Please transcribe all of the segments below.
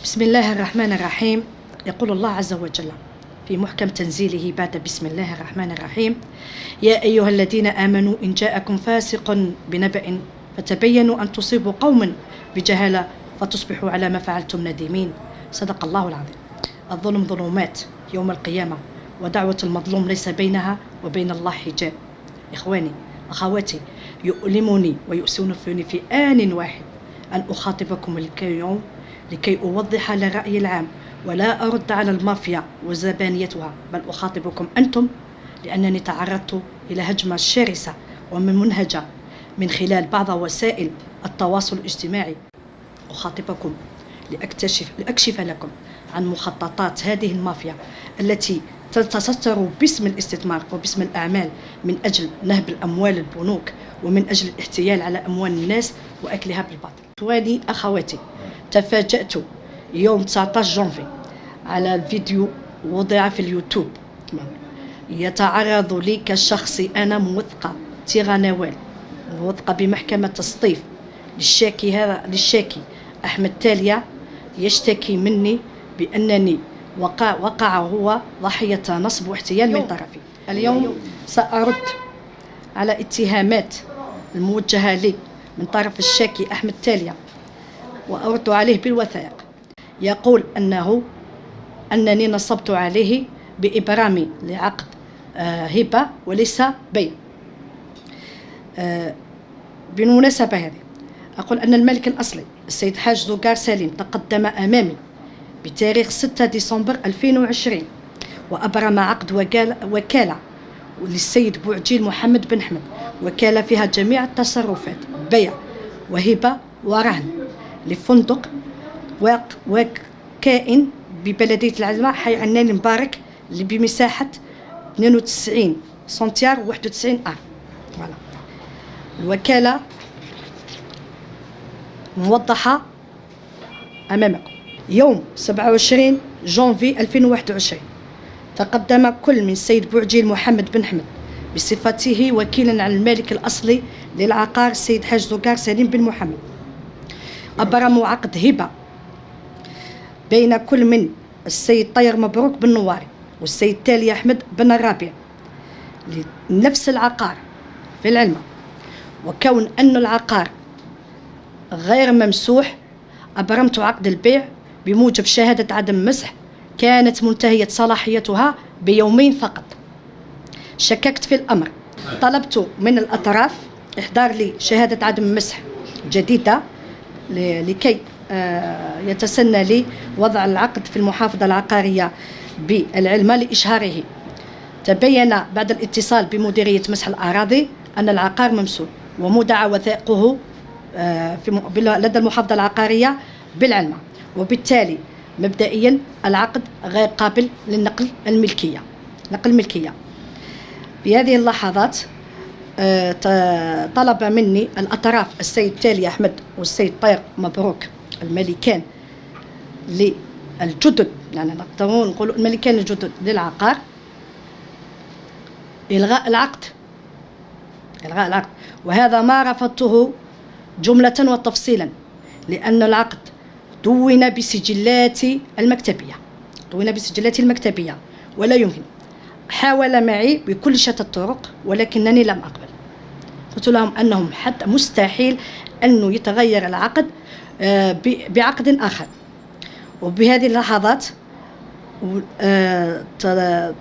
بسم الله الرحمن الرحيم. يقول الله عز وجل في محكم تنزيله بعد بسم الله الرحمن الرحيم: يا أيها الذين آمنوا إن جاءكم فاسق بنبأ فتبينوا أن تصيبوا قوما بجهالة فتصبحوا على ما فعلتم نديمين. صدق الله العظيم. الظلم ظلمات يوم القيامة، ودعوة المظلوم ليس بينها وبين الله حجاب. إخواني أخواتي، يؤلمني ويؤسفني في آن واحد أن أخاطبكم اليوم لكي أوضح للرأي العام ولا أرد على المافيا وزبانيتها، بل أخاطبكم أنتم لأنني تعرضت إلى هجمة شرسة ومنهجة من خلال بعض وسائل التواصل الاجتماعي. أخاطبكم لأكشف لكم عن مخططات هذه المافيا التي تتستر باسم الاستثمار وباسم الأعمال من أجل نهب الأموال البنوك ومن أجل الاحتيال على أموال الناس وأكلها بالباطل. إخواني أخواتي، تفاجأت يوم 19 جانفي على فيديو وضع في اليوتيوب يتعرض لي كشخص أنا موثقة تيغانوال، موثقة بمحكمة تسطيف، للشاكي أحمد تالية، يشتكي مني بأنني وقع هو ضحية نصب واحتيال من طرفي. اليوم سأرد على اتهامات الموجهة لي من طرف الشاكي أحمد تالية، وأرد عليه بالوثائق. يقول أنني نصبت عليه بإبرامي لعقد هبة وليس بيع. بالمناسبة هذه أقول أن الملك الأصلي السيد حاج زوقار سليم تقدم أمامي بتاريخ 6 ديسمبر 2020 وأبرم عقد وكالة للسيد بوعجيل محمد بن حمد، وكالة فيها جميع التصرفات بيع وهبة ورهن لفندق وكائن ببلدية العلماء حي عنان المبارك اللي بمساحة 92 سنتيار و91 ار. الوكالة موضحة أمامكم. يوم 27 جانفي 2021 تقدم كل من السيد بوعجيل محمد بن حمد بصفته وكيلا على المالك الأصلي للعقار السيد حاج زوقار سليم بن محمد، أبرموا عقد هبة بين كل من السيد طير مبروك بن نواري والسيد تالي أحمد بن الرابع لنفس العقار في العلمة، وكون أن العقار غير ممسوح أبرمت عقد البيع بموجب شهادة عدم مسح كانت منتهية صلاحيتها بيومين فقط. شككت في الأمر، طلبت من الأطراف إحضار لي شهادة عدم مسح جديدة لكي يتسنى لي وضع العقد في المحافظة العقارية بالعلمة لإشهاره. تبين بعد الاتصال بمديرية مسح الأراضي أن العقار ممسوح ومودع وثائقه لدى المحافظة العقارية بالعلمة، وبالتالي مبدئيا العقد غير قابل للنقل الملكية. في هذه اللحظات طلب مني الأطراف السيد تالي أحمد والسيد طير مبروك الملكان للجدد، يعني نقدروا نقولوا الملكان الجدد للعقار، إلغاء العقد. وهذا ما رفضته جملة وتفصيلا، لأن العقد دون بسجلاتي المكتبية ولا يمكن. حاول معي بكل شتى الطرق ولكنني لم أقبل. قلت لهم أنهم حتى مستحيل أنه يتغير العقد بعقد آخر. وبهذه اللحظات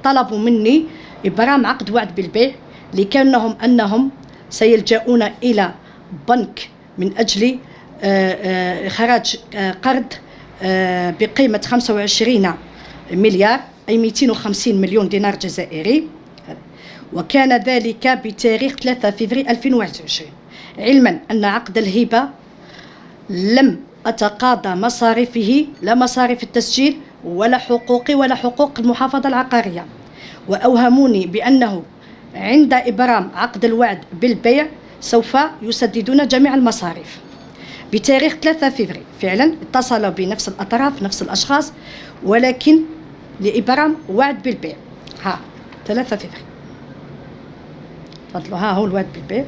طلبوا مني إبرام عقد وعد بالبيع، لكونهم أنهم سيلجؤون إلى بنك من أجل إخراج قرض بقيمة 25 مليار أي 250 مليون دينار جزائري، وكان ذلك بتاريخ 3 فبراير 2021، علما أن عقد الهبة لم أتقاضى مصاريفه، لا مصاريف التسجيل ولا حقوقي ولا حقوق المحافظة العقارية، وأوهموني بأنه عند إبرام عقد الوعد بالبيع سوف يسددون جميع المصاريف. بتاريخ 3 فبراير فعلا اتصلوا بنفس الأطراف نفس الأشخاص، ولكن لإبرام وعد بالبيع. 3 فبراير تفضلوا، هو الوعد بالبيع.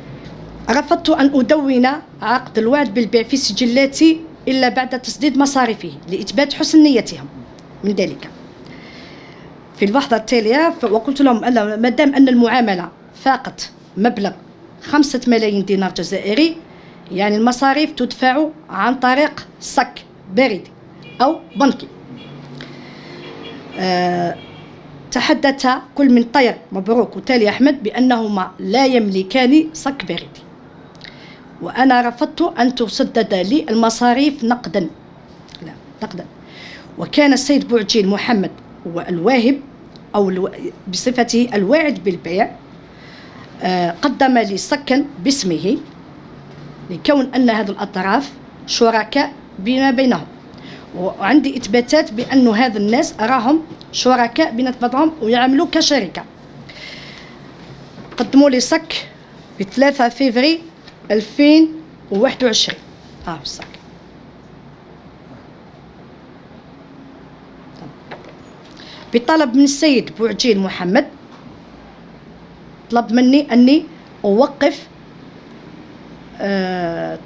رفضت أن أدون عقد الوعد بالبيع في سجلاتي إلا بعد تسديد مصاريفه لإثبات حسن نيتهم من ذلك. في اللحظة التالية وقلت لهم أن ما دام أن المعاملة فاقت مبلغ 5 ملايين دينار جزائري، يعني المصاريف تدفع عن طريق صك بريدي أو بنكي. تحدث كل من طير مبروك وتالي أحمد بأنهما لا يملكان صك بريدي، وأنا رفضت أن تسدد لي المصاريف نقدا، لا نقدا. وكان السيد بوعجيل محمد هو الواهب أو بصفته الواعد بالبيع، قدم لي صكا باسمه لكون أن هذه الأطراف شركاء بما بينهم، وعندي إثباتات بأن هذا الناس أراهم شركاء بين بعضهم ويعملوا كشركة. قدموا لي صك في 3 فيفري 2021. الصك بطلب من السيد بوعجيل محمد، طلب مني أني أوقف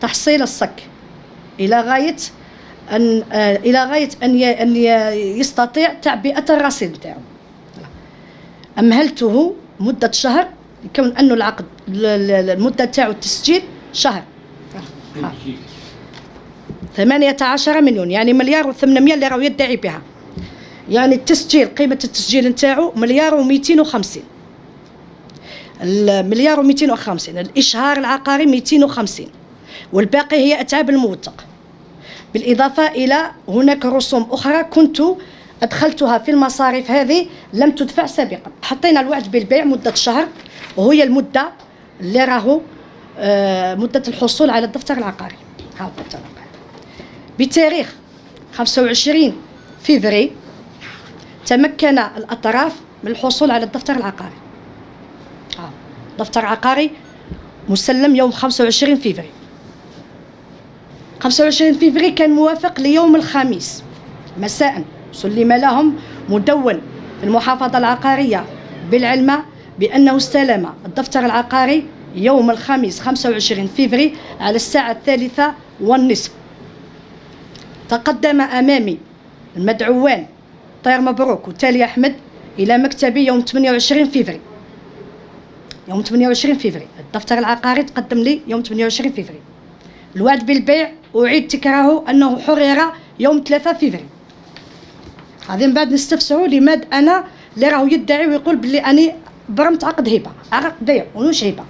تحصيل الصك إلى غاية أن يستطيع تعبئة الرصيد نتاعو. أمهلته مدة شهر لكون أنه العقد المدة تاعو التسجيل شهر. 18 مليون، يعني 1,800,000 اللي راهو يدعي بها، يعني التسجيل قيمة التسجيل نتاعو 1,250,000. 1,250,000 الإشهار العقاري 250، والباقي هي أتعاب الموثق، بالإضافة إلى هناك رسوم أخرى كنت أدخلتها في المصاريف هذه لم تدفع سابقا. حطينا الوعد بالبيع مدة شهر، وهي المدة اللي راهو مدة الحصول على الدفتر العقاري. ها الدفتر العقاري بتاريخ 25 فيفري تمكن الأطراف من الحصول على الدفتر العقاري. دفتر عقاري مسلم يوم 25 فيفري. 25 فيفري كان موافق ليوم الخميس مساء، سلم لهم مدون في المحافظة العقارية بالعلمة بأنه استلم الدفتر العقاري يوم الخميس 25 فيفري على الساعة 3:30. تقدم أمامي المدعوان طير مبروك وتالي أحمد إلى مكتبي يوم 28 فيفري. يوم 28 فيفري الدفتر العقاري تقدم لي يوم 28 فيفري. الوعد بالبيع أعيد تكراره أنه حرر يوم 3 فيفري. هذه من بعد نستفسروا لماذا أنا اللي راهو يدعي ويقول بلي أني برمت عقد هبة، عقد بيع ونوش هبة.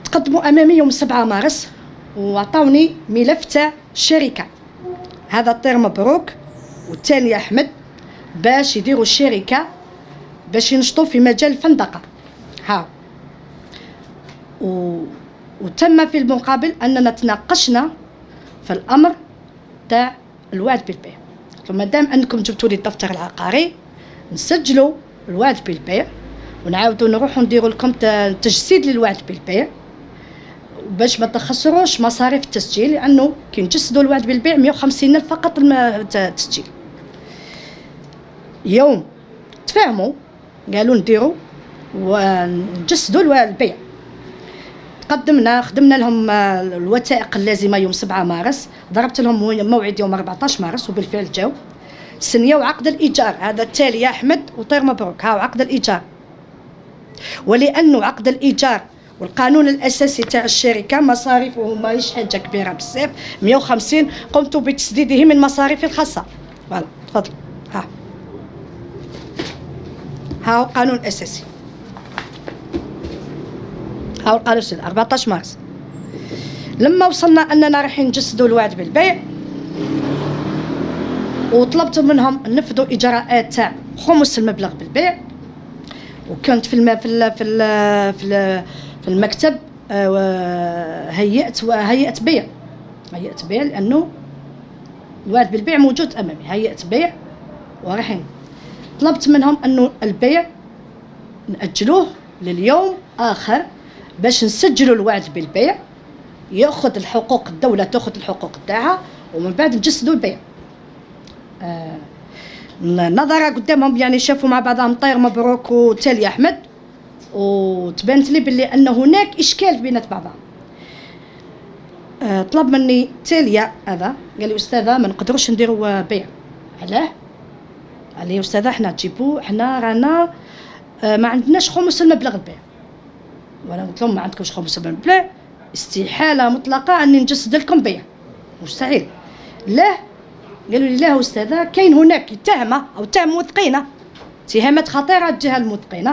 تقدموا أمامي يوم 7 مارس وعطاوني ملف تاع شركة، هذا الطير مبروك والتاني أحمد، باش يديروا الشركة باش ينشطوا في مجال الفندقة. وتم في المقابل أننا تناقشنا في الأمر تاع الوعد بالبيع. ثم دام أنكم جبتوا لي الدفتر العقاري نسجلوا الوعد بالبيع ونعاودوا نروحوا نديروا لكم تجسيد للوعد بالبيع باش ما تخسروش مصاريف التسجيل، لأنه كي نجسدوا الوعد بالبيع 150,000 فقط التسجيل. يوم تفاهموا قالوا نديروا ونجسدوا البيع. خدمنا لهم الوثائق اللازمة يوم 7 مارس، ضربت لهم موعد يوم 14 مارس وبالفعل جاو سنيوا عقد الإيجار. هذا التالي يا أحمد وطير مبروك، هاو عقد الإيجار. ولأنه عقد الإيجار والقانون الأساسي تاع الشركة مصاريفه ماهيش حاجة كبيرة بزاف 150، قمت بتسديده من مصاريفي الخاصة. فوالا تفضل، هاو القانون الأساسي، هاو القانون الأساسي 14 مارس. لما وصلنا أننا رايحين نجسدوا الوعد بالبيع وطلبت منهم نفذوا إجراءات تاع خمس المبلغ بالبيع، وكنت في المكتب هيئة بيع لأنه الوعد بالبيع موجود أمامي، هيئة بيع ورايحين. طلبت منهم أنه البيع نأجلوه لليوم آخر باش نسجلوا الوعد بالبيع، يأخذ الحقوق الدولة تأخذ الحقوق تاعها، ومن بعد نجسدوا البيع. نظرة قدامهم يعني شافوا مع بعضهم طير مبروك وتالي أحمد، وتبانت لي باللي أن هناك إشكال بين بعضهم. طلب مني تالية هذا، قال لي أستاذة ما نقدروش نديروا بيع. علاه؟ قال لي أستاذة حنا تجيبوا حنا رانا ما عندناش خمس المبلغ البيع. وانا قلت لهم ما عندكمش خمس المبلغ، استحالة مطلقة اني نجسد لكم بيع، مستحيل. لا، قالوا لي لا أستاذة كاين هناك تهمة أو تهم موثقين، اتهامات خطيرة تجاه الموثقين،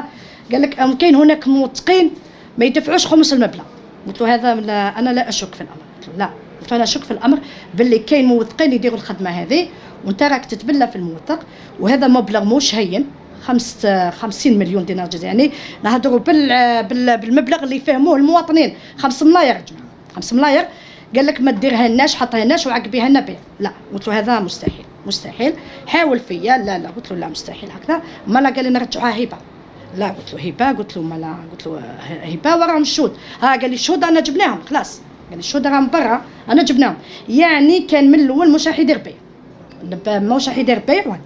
قال لك كاين هناك موثقين ما يدفعوش خمس المبلغ. قلت له هذا لا، أنا لا أشك في الأمر. قلت له لا، قلت له أنا أشك في الأمر باللي كاين موثقين يديروا الخدمة هذه وأنت راك تتبلى في الموثق، وهذا مبلغ موش هين 50 مليون دينار جزائري، يعني نهضروا بالمبلغ اللي يفهموه المواطنين. 5 ملاير يا جماعة، 5 ملاير. قال لك ما ديرها لناش، حطها لناش وعقبيها لنا بيع. لا، قلت له هذا مستحيل مستحيل. حاول فيا، لا قلت له لا مستحيل هكذا. مالا قال لي نرجعوها هبه. لا قلت له هبه، قلت له مالا، قلت له هبه وراهم الشهود. قال لي الشهود انا جبناهم خلاص، قال لي الشهود راهم برا انا جبناهم. يعني كان من الاول مش راح يدير بيع، مش راح يدير بيع.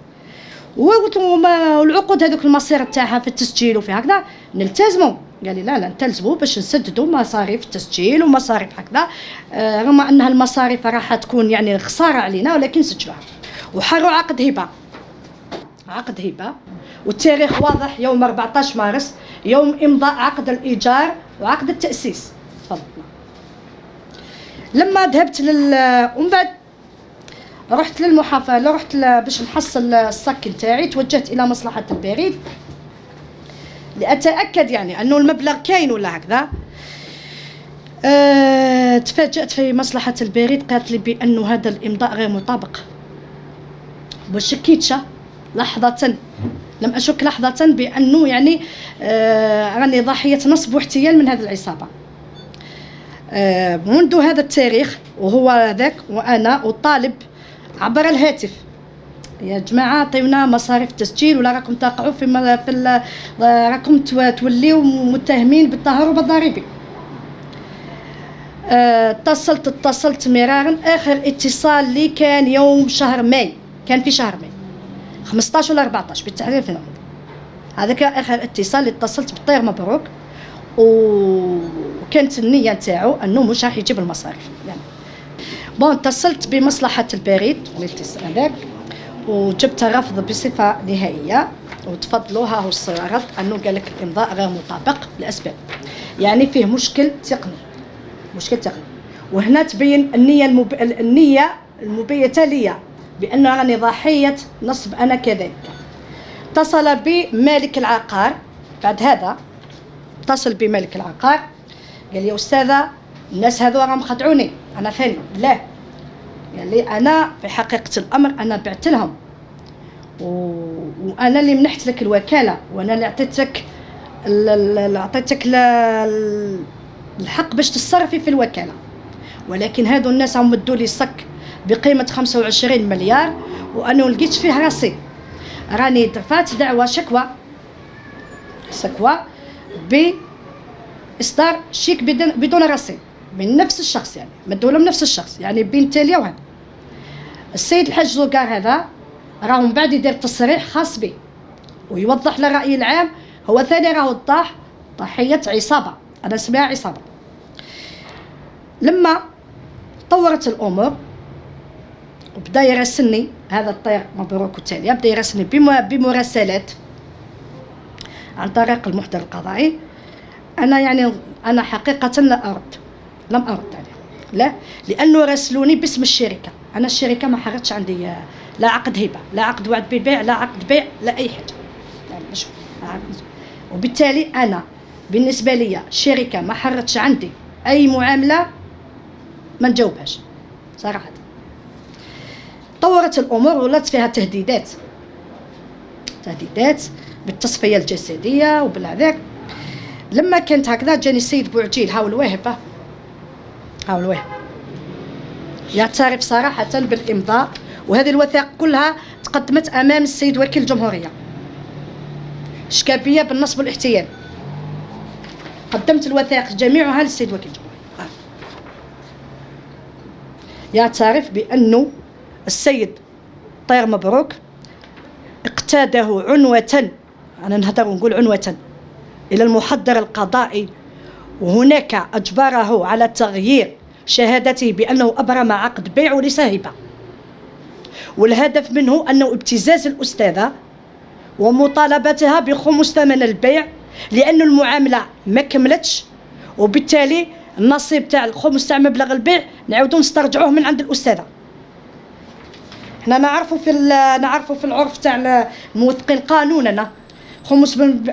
وقلت له العقود هذوك المصير تاعها في التسجيل وفي هكذا نلتزموا. قال لي لا نلتزموا باش نسددوا مصاريف التسجيل ومصاريف هكذا، رغم انها المصاريف راح تكون يعني خساره علينا ولكن سجلوها. وحروا عقد هبه والتاريخ واضح، يوم 14 مارس يوم امضاء عقد الايجار وعقد التاسيس. تفضل. لما ذهبت ومن بعد رحت للمحافظه، رحت باش نحصل الصك نتاعي، توجهت الى مصلحه البريد لأتأكد يعني أنه المبلغ كاين ولا هكذا. تفاجأت في مصلحة البريد، قالت لي بأنه هذا الإمضاء غير مطابق. وشكيت لحظة، لم أشك لحظة بأنه يعني راني ضحية نصب واحتيال من هذه العصابة. منذ هذا التاريخ وهو ذاك وأنا أطالب عبر الهاتف يا جماعه عطيونا مصاريف التسجيل ولا راكم تقعوا في راكم توليو متهمين بالتهرب الضريبي. اتصلت مرارا. اخر اتصال لي كان يوم شهر ماي، كان في شهر ماي 15 ولا 14 بالتحديد. هذاك اخر اتصال اللي اتصلت بالطير مبروك، وكانت النيه نتاعو انه مش راح يجيب المصاريف يعني. اتصلت بمصلحه البريد والاتصال هذاك وجبت رفض بصفة نهائية، وتفضلوا ها هو الرفض أنه قال لك الإمضاء غير مطابق لأسباب، يعني فيه مشكل تقني. وهنا تبين النية المبيتة لي بأن راني ضحية نصب أنا كذلك. اتصل بمالك العقار، بعد هذا اتصل بمالك العقار قال لي أستاذة الناس هذو راهم خدعوني. أنا ثاني لا، قال لي أنا في حقيقة الأمر أنا بعت لهم وأنا اللي منحت لك الوكالة وأنا اللي أعطيتك الحق باش تصرفي في الوكالة، ولكن هذو الناس هم مدوا لي صك بقيمة 25 مليار وأنا لقيت فيه راسي. راني دفعت دعوة شكوى بإصدار شيك بدون رصيد من نفس الشخص، يعني مدوا لهم نفس الشخص، يعني بين تالية وهذا السيد الحاج زوقار. هذا راهو من بعد يدير تصريح خاص به ويوضح للرأي العام هو ثاني راهو ضحية عصابة، أنا اسمها عصابة. لما طورت الأمور وبدا يراسلني هذا الطير مبروك والتالية، بدا يراسلني بمراسلات عن طريق المحضر القضائي. أنا حقيقة لم أرد عليه، لا، لأنه راسلوني باسم الشركة. أنا الشركة ما حرتش عندي لا عقد هبة، لا عقد وعد بالبيع، لا عقد بيع، لا أي حاجة يعني وبالتالي أنا بالنسبة لي الشركة ما حرتش عندي أي معاملة ما نجاوبهاش صراحة. طورت الأمور ولات فيها تهديدات بالتصفية الجسدية وبالعذاب. لما كانت هكذا جاني السيد بوعجيل هاول واهب يعترف صراحة بالإمضاء، وهذه الوثائق كلها تقدمت أمام السيد وكيل الجمهورية. إشكالية بالنصب والاحتيال، قدمت الوثائق جميعها للسيد وكيل الجمهورية. يعترف بأنه السيد طير مبروك اقتاده عنوة، أنا نهضر ونقول عنوة، إلى المحضر القضائي، وهناك أجبره على تغيير شهادته بأنه أبرم عقد بيع وليس هبة، والهدف منه أنه ابتزاز الأستاذة ومطالبتها بخمس ثمن البيع، لأن المعاملة ما كملتش، وبالتالي النصيب تاع الخمس تاع مبلغ البيع نعاودو نسترجعوه من عند الأستاذة. حنا نعرفوا في العرف تاع الموثقين قانونا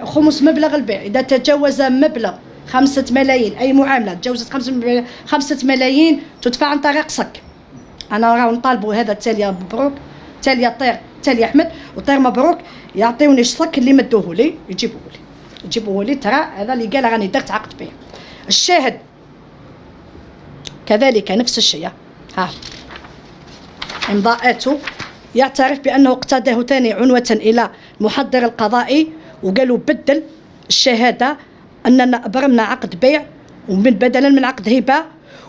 خمس مبلغ البيع إذا تجاوز مبلغ 5 ملايين، أي معاملة تجاوزت 5 ملايين تدفع عن طريق صك. أنا راهو نطالبوا هذا التالية مبروك، تالية طير، تالية أحمد وطير مبروك، يعطيوني الصك اللي مدوه لي يجيبوه لي ترى هذا اللي قال راني درت عقد بيع. الشاهد كذلك نفس الشيء، ها امضاءاته يعترف بأنه اقتاده ثاني عنوة إلى المحضر القضائي وقالوا بدل الشهادة أننا أبرمنا عقد بيع ومن بدلا من عقد هبة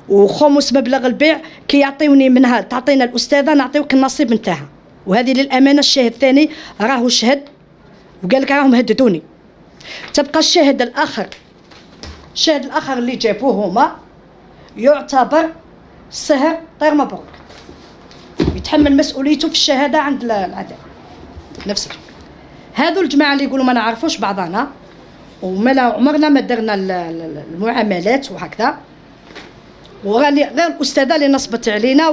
وخمس مبلغ البيع كي يعطيوني منها تعطينا الأستاذة نعطيوك النصيب نتاعها. وهذه للأمانة الشاهد الثاني راهو شهد وقال لك راهم هددوني. تبقى الشاهد الآخر اللي جابوه هما يعتبر سهر طير مبروك، يتحمل مسؤوليته في الشهادة عند العدالة نفس الشيء. هذو الجماعة اللي يقولوا ما نعرفوش بعضنا وما عمرنا ما درنا المعاملات وهكذا، وغير الأستاذة اللي نصبت علينا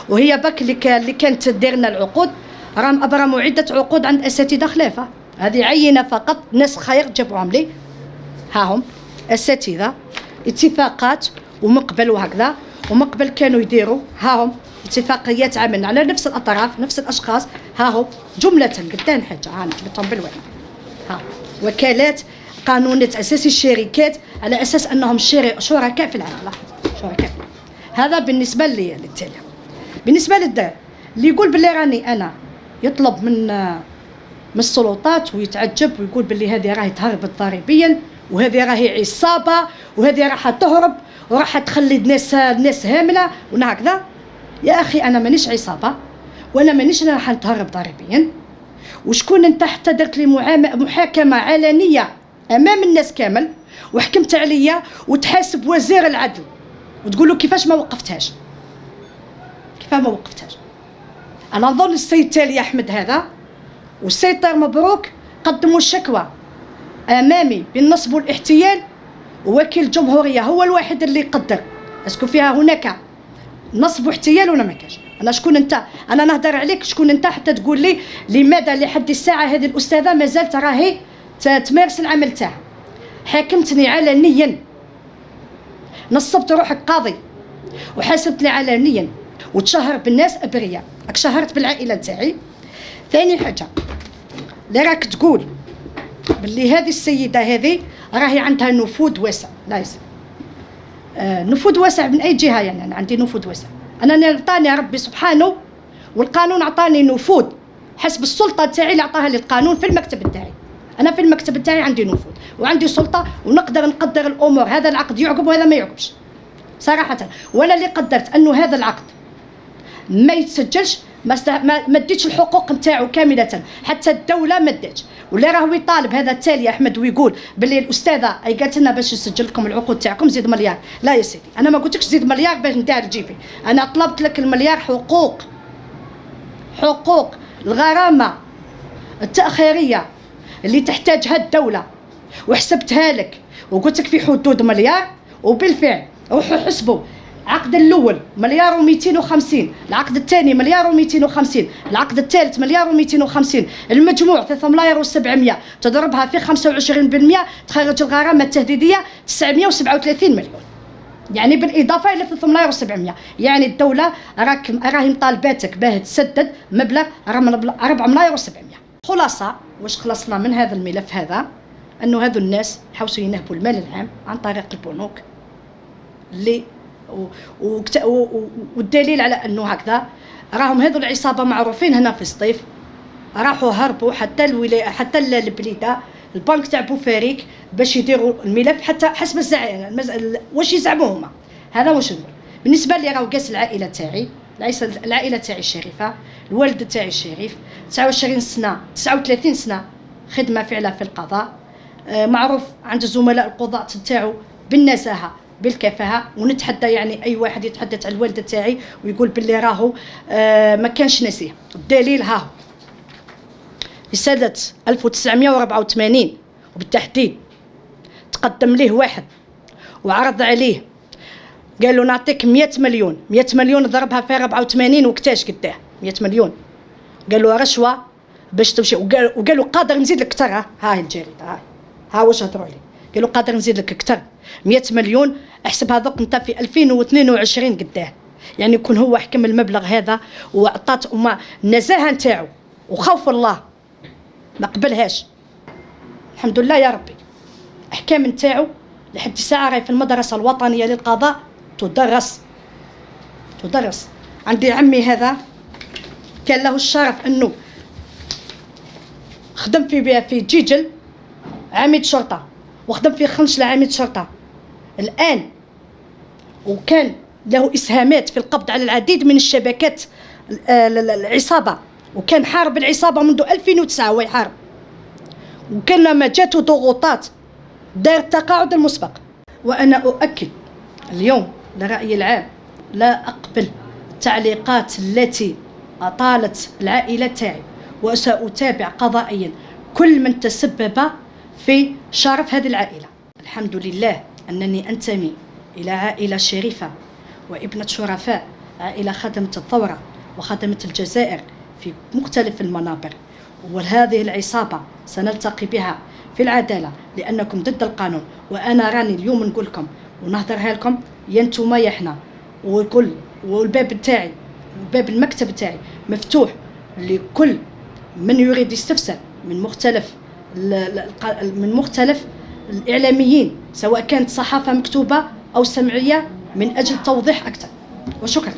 وهي باك اللي كانت تدير لنا العقود، راهم أبرموا عدة عقود عند أساتذة خلافة. هذه عينة فقط ناس خير جابوهم لي، ها هم أساتذة اتفاقات ومقبل وهكذا، ومقبل كانوا يديروا ها هم اتفاقيات عمل على نفس الأطراف نفس الأشخاص، ها هم جملة قدام حاجة ها جبتهم بالوعي، ها وكالات قانون أساس الشركات على أساس أنهم شركاء في العمل، شركاء. هذا بالنسبة للتالي. بالنسبة للدار اللي يقول باللي راني أنا يطلب من السلطات ويتعجب ويقول باللي هذه راهي تهربت ضريبيا وهذه راهي عصابة وهذه راح تهرب وراح تخلي الناس هاملة وهكذا. يا أخي أنا مانيش عصابة ولا مانيش راح نتهرب ضريبيا. وشكون انت حتى درت لي محاكمة علنية أمام الناس كامل وحكمت عليا وتحاسب وزير العدل وتقول له كيفاش ما وقفتهاش؟ أنا نظن السيد تالي أحمد هذا والسيد طير مبروك قدموا الشكوى أمامي بالنصب والاحتيال، ووكيل الجمهورية هو الواحد اللي يقدر اسكو فيها هناك نصب واحتيال ولا ما كاش. أنا شكون أنت؟ أنا نهدر عليك شكون أنت حتى تقول لي لماذا لحد الساعة هذه الأستاذة ما زالت راهي تمارس العمل تاعها؟ حاكمتني علنيا، نصبت روحك قاضي وحاسبتني علنيا وتشهر بالناس أبرياء، راك شهرت بالعائلة تاعي. ثاني حاجة اللي راك تقول باللي هذه السيدة هذه راهي عندها نفوذ واسع، لا يصير نفوذ واسع من أي جهة؟ يعني أنا عندي نفوذ واسع، أنا عطاني ربي سبحانه والقانون عطاني نفوذ حسب السلطة تاعي اللي عطاها لي القانون في المكتب تاعي. أنا في المكتب تاعي عندي نفوذ وعندي سلطة ونقدر نقدر الأمور، هذا العقد يعقب وهذا ما يعقبش صراحة. وأنا اللي قدرت أنه هذا العقد ما يتسجلش، ما اديتش الحقوق نتاعو كاملة، حتى الدولة ما ادتش. ولا راهو يطالب هذا التالي أحمد ويقول باللي الأستاذة أي قالت لنا باش نسجل لكم العقود تاعكم زيد مليار. لا يا سيدي أنا ما قلتلكش زيد مليار باش ندير جيبي، أنا طلبت لك المليار حقوق الغرامة التأخيرية اللي تحتاجها الدولة وحسبتها لك وقلت لك في حدود مليار، وبالفعل روحوا حسبوا. العقد الأول مليار و250، العقد الثاني مليار و250، العقد الثالث مليار و250، المجموع 3 ملاير و700 تضربها في 25% تخرج الغرامة التهديدية 937 مليون، يعني بالإضافة إلى 3 ملاير و700. يعني الدولة راهي مطالباتك باه تسدد مبلغ 4 ملاير و700. خلاصة واش خلصنا من هذا الملف هذا؟ أنه هذو الناس حاولوا ينهبوا المال العام عن طريق البنوك اللي والدليل على انه هكذا راهم هذو العصابه معروفين هنا في سطيف، راحوا هربوا حتى البليده البنك تاع بوفاريك باش يديروا الملف حتى حسب واش يزعموا هما. هذا واش نقول بالنسبه لي. راهو قاس العائله تاعي، العائله تاعي الشريفه، الوالد تاعي الشريف 29 سنه 39 سنه خدمه فعلا في القضاء، معروف عند زملاء القضاة تاعو بالنزاهه بالكفاءه. ونتحدى يعني اي واحد يتحدث على الوالده تاعي ويقول باللي راهو ما كانش نزيه. الدليل ها هو في سنه 1984 وبالتحديد تقدم ليه واحد وعرض عليه، قال له نعطيك 100 مليون. 100 مليون ضربها في 84 وكتاش قداه 100 مليون. قال له رشوه باش تمشي، وقال له قادر نزيد لك اكثر. هاي الجريده ها واش هضروا عليه. قال له قادر نزيد لك اكثر 100 مليون. احسب هذوك انت في 2022 قداه، يعني يكون هو حكم المبلغ هذا وعطات النزاهه نتاعو وخوف الله ما قبلهاش. الحمد لله يا ربي. احكام نتاعو لحد ساعه راهي في المدرسه الوطنيه للقضاء تدرس. عندي عمي هذا كان له الشرف انه خدم في جيجل عميد شرطه، وخدم في خنشله عميد شرطه الان، وكان له اسهامات في القبض على العديد من الشبكات العصابه، وكان حارب العصابه منذ 2009 هو يحارب. وكان لما جاته ضغوطات دار التقاعد المسبق. وانا اؤكد اليوم للراي العام لا اقبل التعليقات التي اطالت العائله تاعي، وسأتابع قضائيا كل من تسبب في شرف هذه العائلة. الحمد لله أنني أنتمي إلى عائلة شريفة وابنة شرفاء، عائلة خدمت الثورة وخدمت الجزائر في مختلف المنابر. وهذه العصابة سنلتقي بها في العدالة لأنكم ضد القانون. وأنا راني اليوم نقول لكم ونهدرها لكم يا انتوما يا احنا، وكل والباب تاعي باب المكتب تاعي مفتوح لكل من يريد يستفسر من مختلف الإعلاميين، سواء كانت صحافة مكتوبة أو سمعية، من أجل توضيح أكثر. وشكرا.